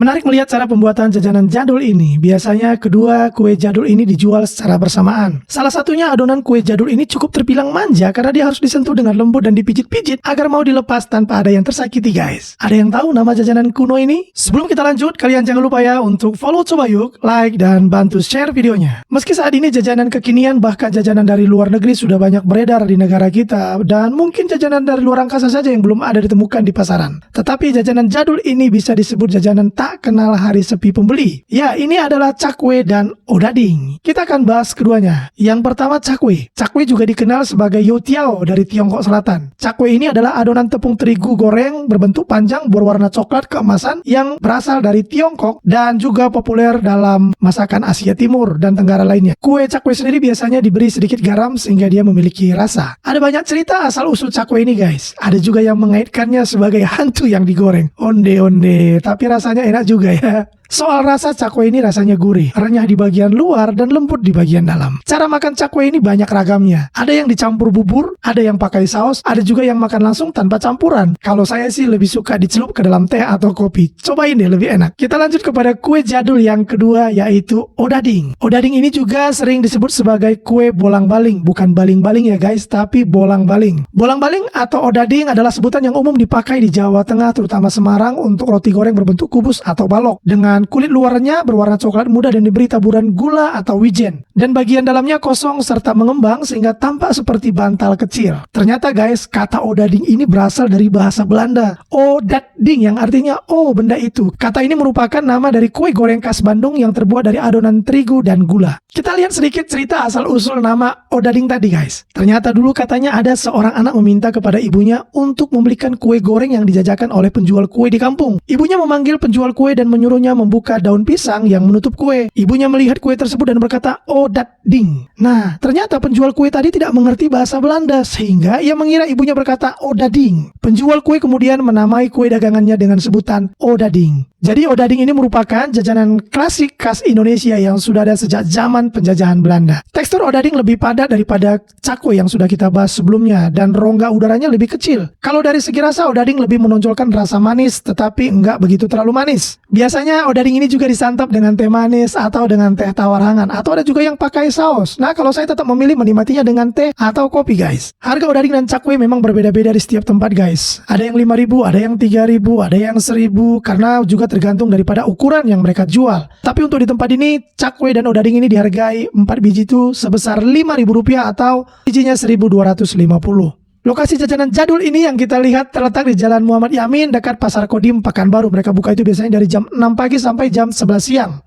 Menarik melihat cara pembuatan jajanan jadul ini. Biasanya kedua kue jadul ini dijual secara bersamaan. Salah satunya adonan kue jadul ini cukup terbilang manja karena dia harus disentuh dengan lembut dan dipijit-pijit agar mau dilepas tanpa ada yang tersakiti, guys. Ada yang tahu nama jajanan kuno ini? Sebelum kita lanjut, kalian jangan lupa ya untuk follow Cobayuk, like, dan bantu share videonya. Meski saat ini jajanan kekinian bahkan jajanan dari luar negeri sudah banyak beredar di negara kita, dan mungkin jajanan dari luar angkasa saja yang belum ada ditemukan di pasaran. Tetapi jajanan jadul ini bisa disebut jajanan tak kenal hari sepi pembeli. Ya, ini adalah cakwe dan odading. Kita akan bahas keduanya. Yang pertama cakwe. Cakwe juga dikenal sebagai youtiao dari Tiongkok Selatan. Cakwe ini adalah adonan tepung terigu goreng berbentuk panjang berwarna coklat keemasan yang berasal dari Tiongkok dan juga populer dalam masakan Asia Timur dan Tenggara lainnya. Kue cakwe sendiri biasanya diberi sedikit garam sehingga dia memiliki rasa. Ada banyak cerita asal-usul cakwe ini, guys. Ada juga yang mengaitkannya sebagai hantu yang digoreng. Onde-onde, tapi rasanya enak juga ya. Soal rasa, cakwe ini rasanya gurih, renyah di bagian luar dan lembut di bagian dalam. Cara makan cakwe ini banyak ragamnya. Ada yang dicampur bubur, ada yang pakai saus, ada juga yang makan langsung tanpa campuran. Kalau saya sih lebih suka dicelup ke dalam teh atau kopi. Cobain deh, lebih enak. Kita lanjut kepada kue jadul yang kedua, yaitu odading. Odading ini juga sering disebut sebagai kue bolang-baling. Bukan baling-baling ya guys, tapi bolang-baling. Bolang-baling atau odading adalah sebutan yang umum dipakai di Jawa Tengah, terutama Semarang, untuk roti goreng berbentuk kubus atau balok. Dengan kulit luarnya berwarna coklat muda dan diberi taburan gula atau wijen. Dan bagian dalamnya kosong serta mengembang sehingga tampak seperti bantal kecil. Ternyata guys, kata odading ini berasal dari bahasa Belanda. Odading yang artinya oh benda itu. Kata ini merupakan nama dari kue goreng khas Bandung yang terbuat dari adonan terigu dan gula. Kita lihat sedikit cerita asal-usul nama odading tadi guys. Ternyata dulu katanya ada seorang anak meminta kepada ibunya untuk membelikan kue goreng yang dijajakan oleh penjual kue di kampung. Ibunya memanggil penjual kue dan menyuruhnya membuka daun pisang yang menutup kue. Ibunya melihat kue tersebut dan berkata, odading. Nah, ternyata penjual kue tadi tidak mengerti bahasa Belanda sehingga ia mengira ibunya berkata odading. Penjual kue kemudian menamai kue dagangannya dengan sebutan odading. Jadi odading ini merupakan jajanan klasik khas Indonesia yang sudah ada sejak zaman penjajahan Belanda. Tekstur odading lebih padat daripada cakwe yang sudah kita bahas sebelumnya dan rongga udaranya lebih kecil. Kalau dari segi rasa, odading lebih menonjolkan rasa manis tetapi enggak begitu terlalu manis. Biasanya odading ini juga disantap dengan teh manis atau dengan teh tawar hangat, atau ada juga yang pakai saus. Nah, kalau saya tetap memilih menikmatinya dengan teh atau kopi guys. Harga odading dan cakwe memang berbeda-beda di setiap tempat guys. Ada yang 5.000, ada yang 3.000, ada yang 1.000 karena juga tergantung daripada ukuran yang mereka jual. Tapi untuk di tempat ini, cakwe dan odading ini dihargai 4 biji itu sebesar Rp5.000 atau bijinya 1.250. Lokasi jajanan jadul ini yang kita lihat terletak di Jalan Muhammad Yamin dekat Pasar Kodim, Pekanbaru. Mereka buka itu biasanya dari jam 6 pagi sampai jam 11 siang.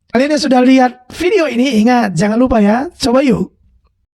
Kalian yang sudah lihat video ini, ingat jangan lupa ya, coba yuk